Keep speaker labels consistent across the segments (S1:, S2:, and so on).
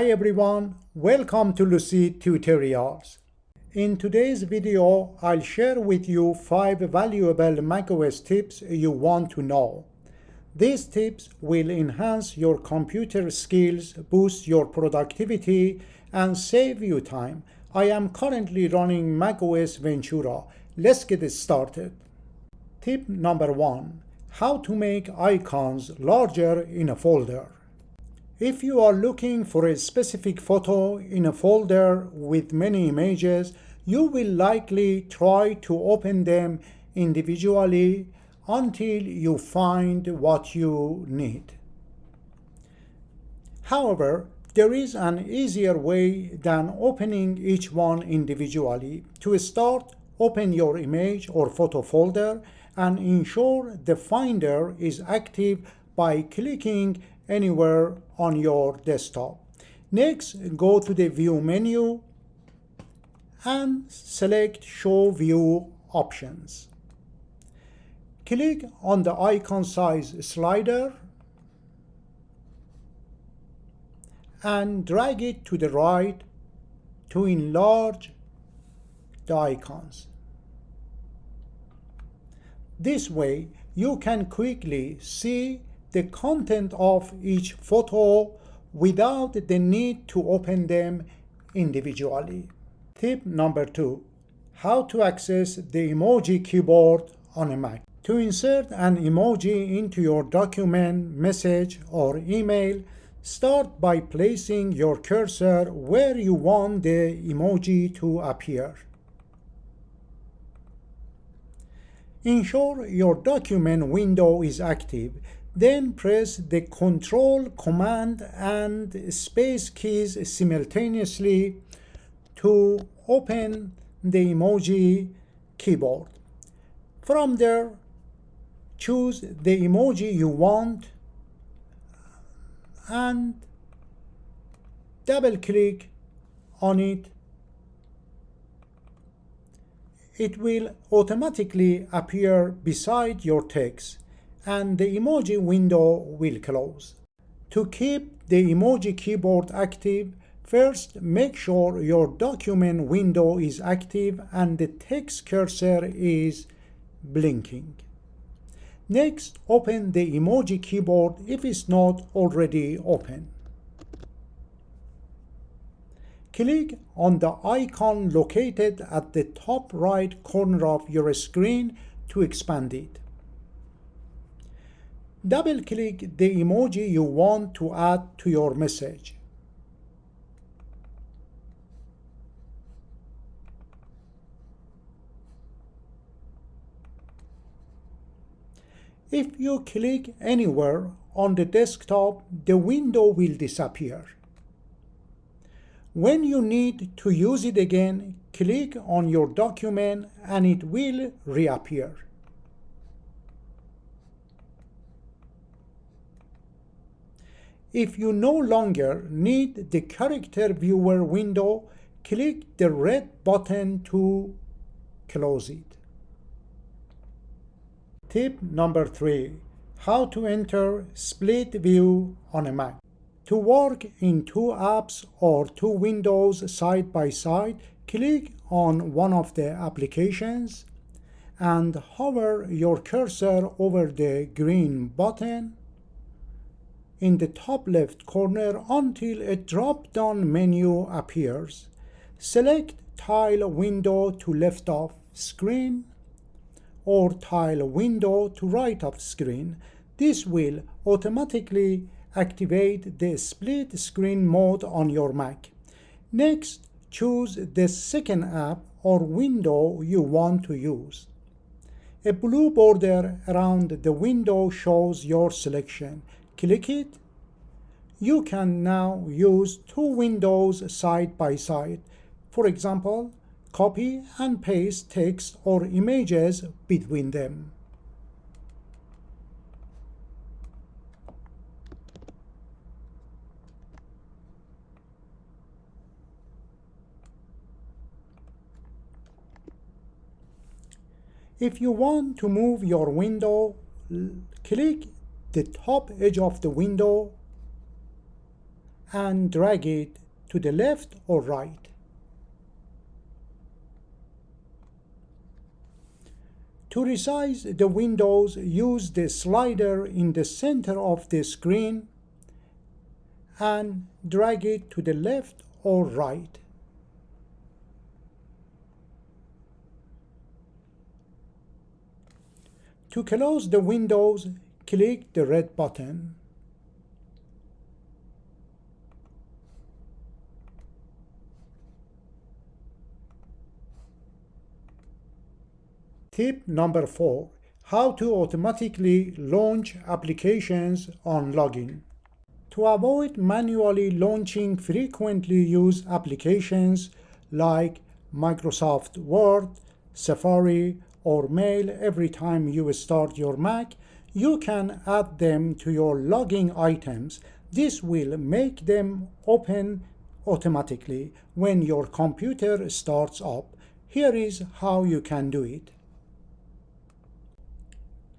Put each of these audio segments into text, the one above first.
S1: Hi everyone, welcome to LUCID Tutorials. In today's video, I'll share with you 5 valuable macOS tips you want to know. These tips will enhance your computer skills, boost your productivity, and save you time. I am currently running macOS Ventura. Let's get started. Tip number 1. How to make icons larger in a folder. If you are looking for a specific photo in a folder with many images, you will likely try to open them individually until you find what you need. However, there is an easier way than opening each one individually. To start, open your image or photo folder and ensure the Finder is active by clicking anywhere on your desktop. Next, go to the View menu and select Show View Options. Click on the icon size slider and drag it to the right to enlarge the icons. This way, you can quickly see the content of each photo without the need to open them individually. Tip number 2. How to access the emoji keyboard on a Mac. To insert an emoji into your document, message, or email, start by placing your cursor where you want the emoji to appear. Ensure your document window is active. Then press the Control, Command, and Space keys simultaneously to open the emoji keyboard. From there, choose the emoji you want and double-click on it. It will automatically appear beside your text, and the emoji window will close. To keep the emoji keyboard active, first make sure your document window is active and the text cursor is blinking. Next, open the emoji keyboard if it's not already open. Click on the icon located at the top right corner of your screen to expand it. Double-click the emoji you want to add to your message. If you click anywhere on the desktop, the window will disappear. When you need to use it again, click on your document and it will reappear. If you no longer need the character viewer window, click the red button to close it. Tip number 3. How to enter split view on a Mac. To work in 2 apps or 2 windows side by side, click on one of the applications and hover your cursor over the green button in the top left corner until a drop-down menu appears. Select Tile Window to left of screen or Tile Window to right of screen. This will automatically activate the split screen mode on your Mac. Next, choose the second app or window you want to use. A blue border around the window shows your selection. Click it. You can now use 2 windows side by side. For example, copy and paste text or images between them. If you want to move your window, click the top edge of the window and drag it to the left or right. To resize the windows, use the slider in the center of the screen and drag it to the left or right. To close the windows, click the red button. Tip number 4. How to automatically launch applications on login. To avoid manually launching frequently used applications like Microsoft Word, Safari, or Mail every time you start your Mac, you can add them to your logging items. This will make them open automatically when your computer starts up. Here is how you can do it.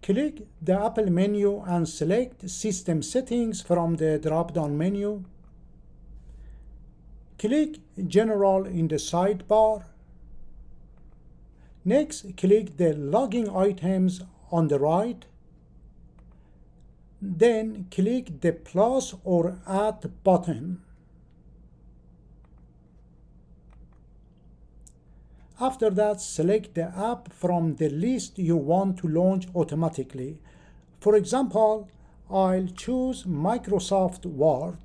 S1: Click the Apple menu and select System Settings from the drop-down menu. Click General in the sidebar. Next, click the logging items on the right. Then click the plus or add button. After that, select the app from the list you want to launch automatically. For example, I'll choose Microsoft Word.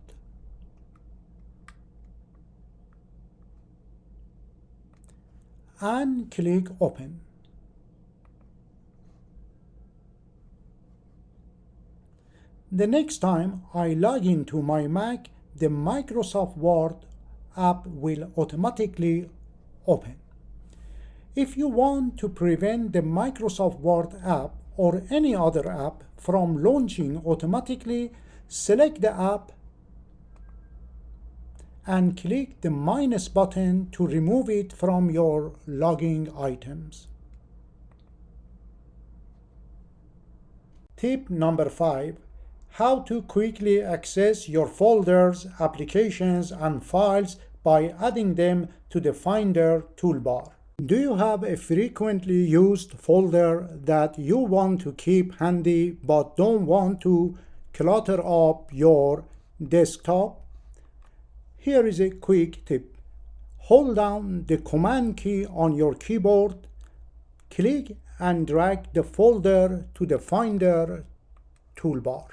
S1: And click Open. The next time I log into my Mac, the Microsoft Word app will automatically open. If you want to prevent the Microsoft Word app or any other app from launching automatically, select the app and click the minus button to remove it from your logging items. Tip number 5. How to quickly access your folders, applications, and files by adding them to the Finder toolbar. Do you have a frequently used folder that you want to keep handy but don't want to clutter up your desktop? Here is a quick tip. Hold down the Command key on your keyboard, click and drag the folder to the Finder toolbar,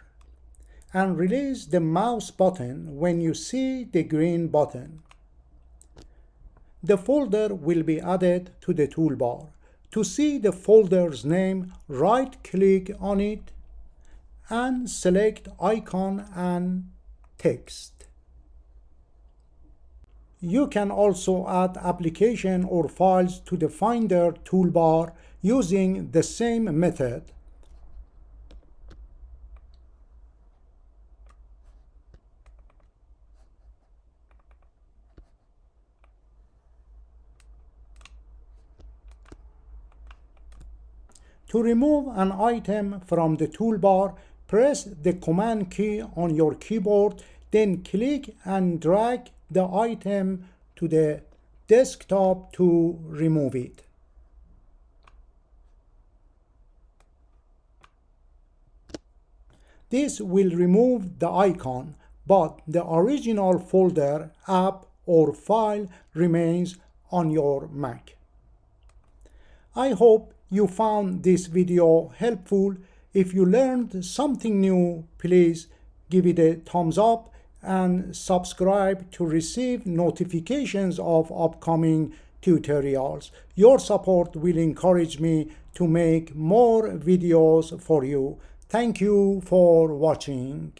S1: and release the mouse button when you see the green button. The folder will be added to the toolbar. To see the folder's name, right-click on it and select Icon and Text. You can also add application or files to the Finder toolbar using the same method. To remove an item from the toolbar, press the Command key on your keyboard, then click and drag the item to the desktop to remove it. This will remove the icon, but the original folder, app, or file remains on your Mac. I hope you found this video helpful. If you learned something new, please give it a thumbs up and subscribe to receive notifications of upcoming tutorials. Your support will encourage me to make more videos for you. Thank you for watching.